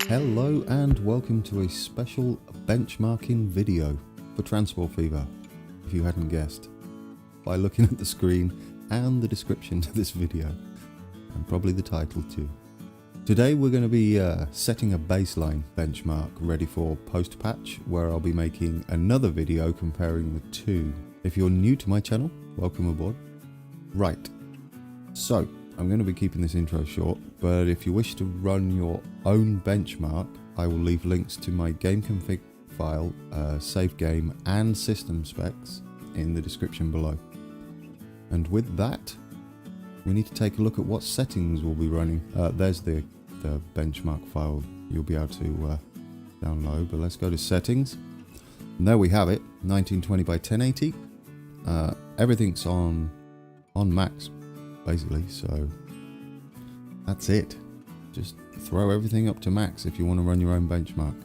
Hello and welcome to a special benchmarking video for Transport Fever, if you hadn't guessed, by looking at the screen and the description to this video, and probably the title too. Today we're going to be setting a baseline benchmark ready for post-patch, where I'll be making another video comparing the two. If you're new to my channel, welcome aboard. Right, so I'm going to be keeping this intro short, but if you wish to run your own benchmark, I will leave links to my game config file, save game and system specs in the description below. And with that, we need to take a look at what settings we'll be running. There's the benchmark file you'll be able to download, but let's go to settings. And there we have it, 1920 by 1080. Everything's on max, basically, so that's it. Just throw everything up to max if you want to run your own benchmark.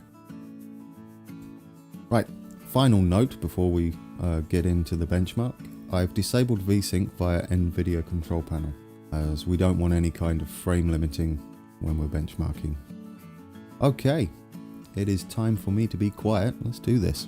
Right, final note before we get into the benchmark. I've disabled VSync via NVIDIA control panel, as we don't want any kind of frame limiting when we're benchmarking. Okay, it is time for me to be quiet. Let's do this.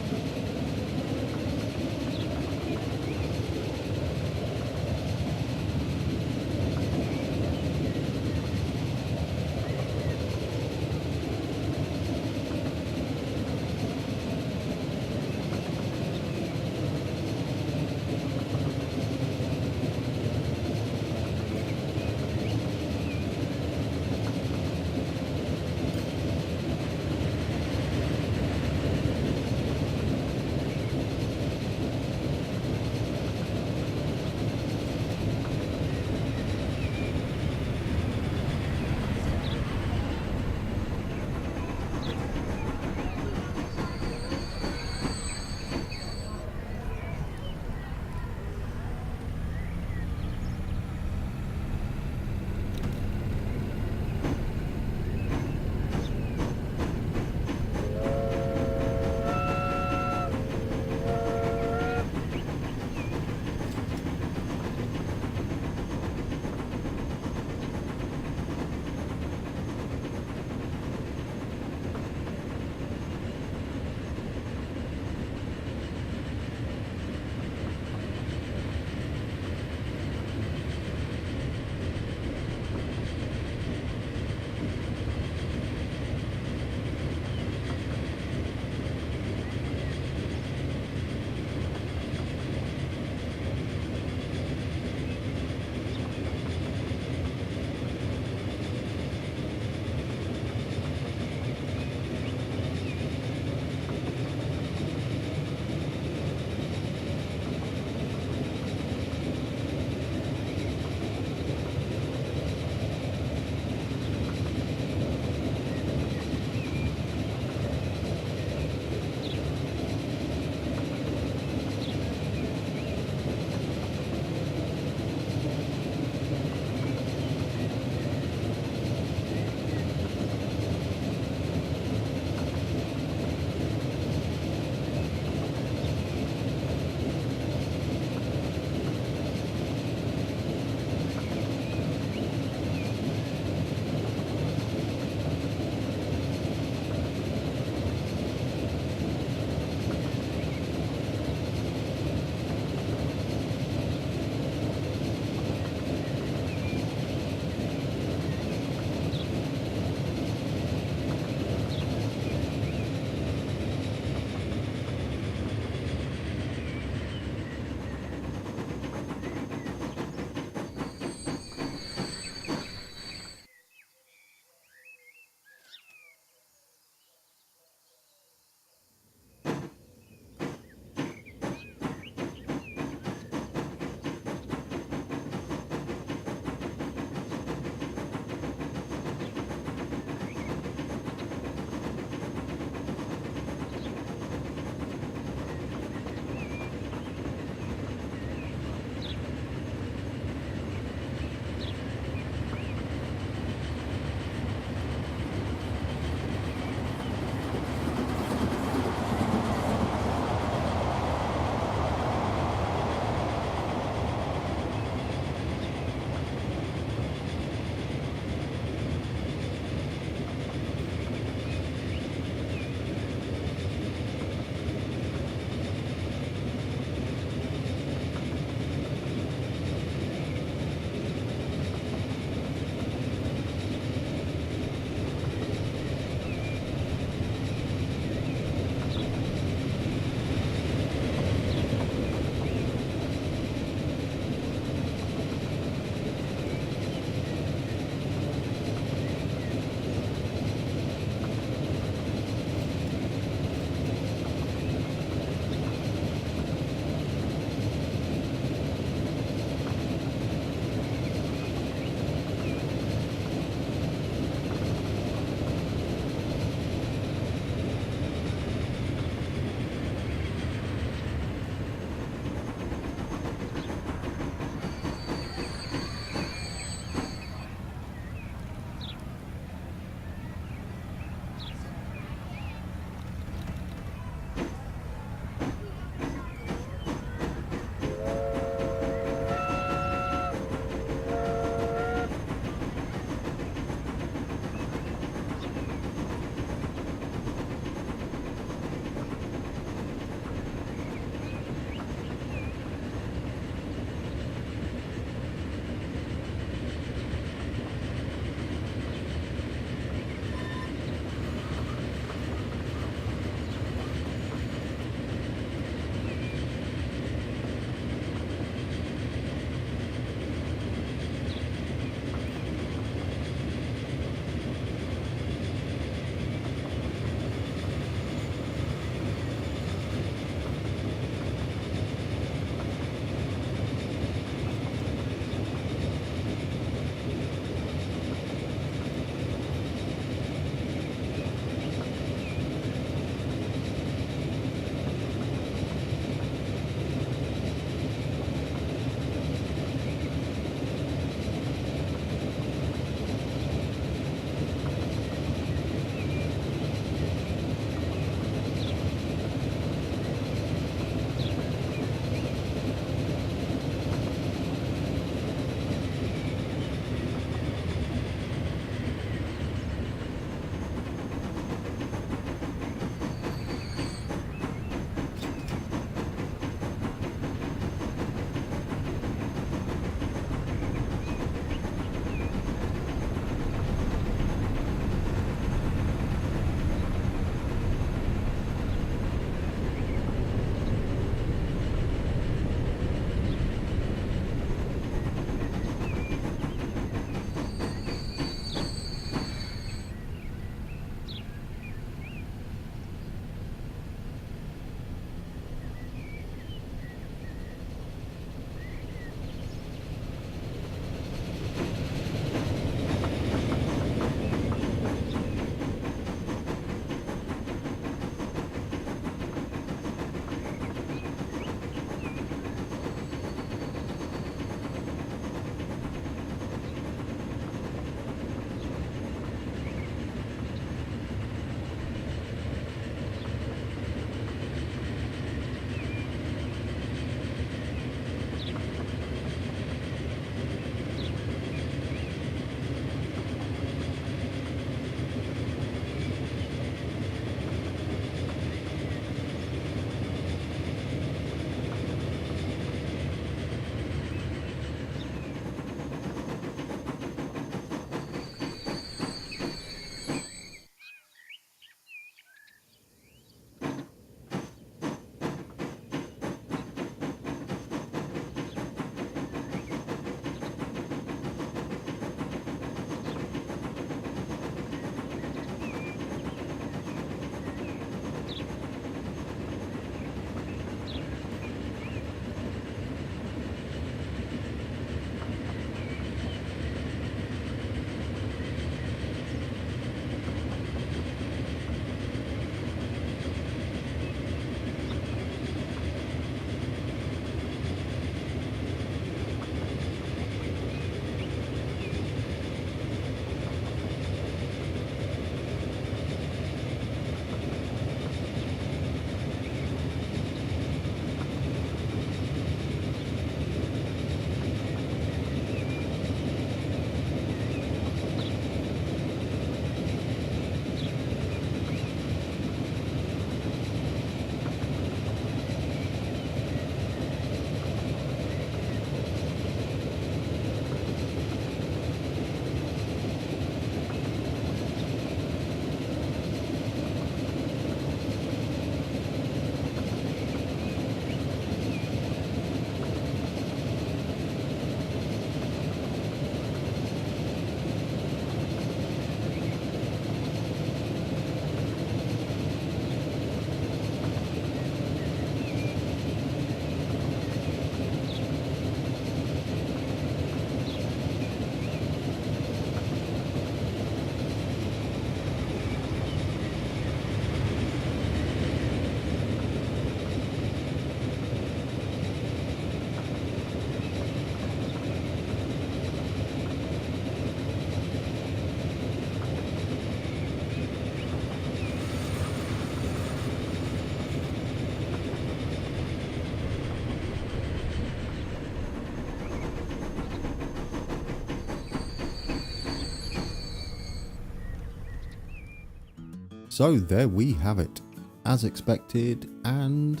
So there we have it, as expected, and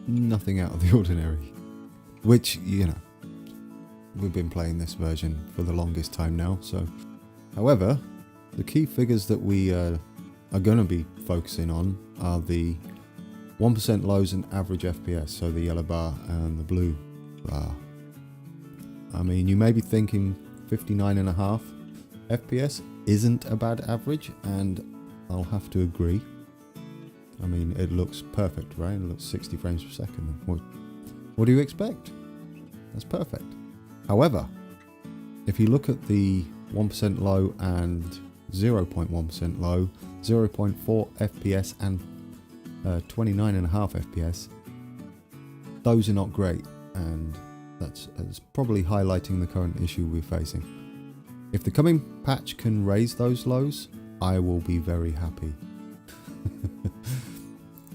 nothing out of the ordinary. Which, you know, we've been playing this version for the longest time now, so... However, the key figures that we are going to be focusing on are the 1% lows and average FPS, so the yellow bar and the blue bar. I mean, you may be thinking 59.5 FPS isn't a bad average, and I'll have to agree. I mean, it looks perfect, right? It looks 60 frames per second. What do you expect? That's perfect. However, if you look at the 1% low and 0.1% low, 0.4 FPS and 29.5 FPS, those are not great, and that's probably highlighting the current issue we're facing. If the coming patch can raise those lows, I will be very happy.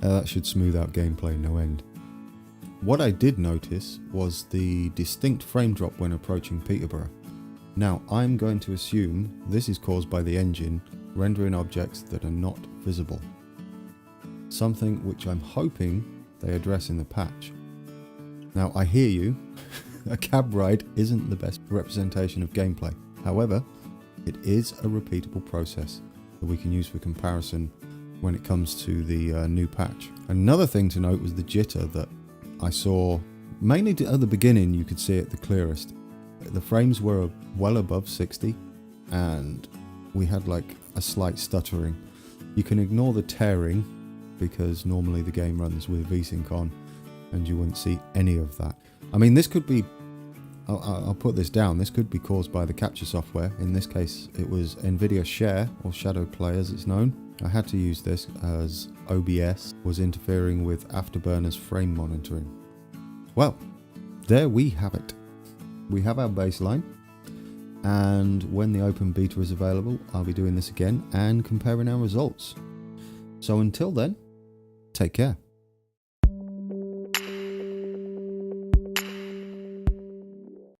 That should smooth out gameplay no end. What I did notice was the distinct frame drop when approaching Peterborough. Now, I'm going to assume this is caused by the engine rendering objects that are not visible. Something which I'm hoping they address in the patch. Now, I hear you, a cab ride isn't the best representation of gameplay. However, it is a repeatable process that we can use for comparison when it comes to the new patch. Another thing to note was the jitter that I saw, mainly at the beginning you could see it the clearest. The frames were well above 60 and we had like a slight stuttering. You can ignore the tearing because normally the game runs with VSync on and you wouldn't see any of that. I mean, this could be, I'll put this down, this could be caused by the capture software. In this case it was NVIDIA Share, or Shadow Play as it's known. I had to use this as OBS was interfering with Afterburner's frame monitoring. Well, there we have it. We have our baseline, and when the open beta is available, I'll be doing this again and comparing our results. So until then, take care.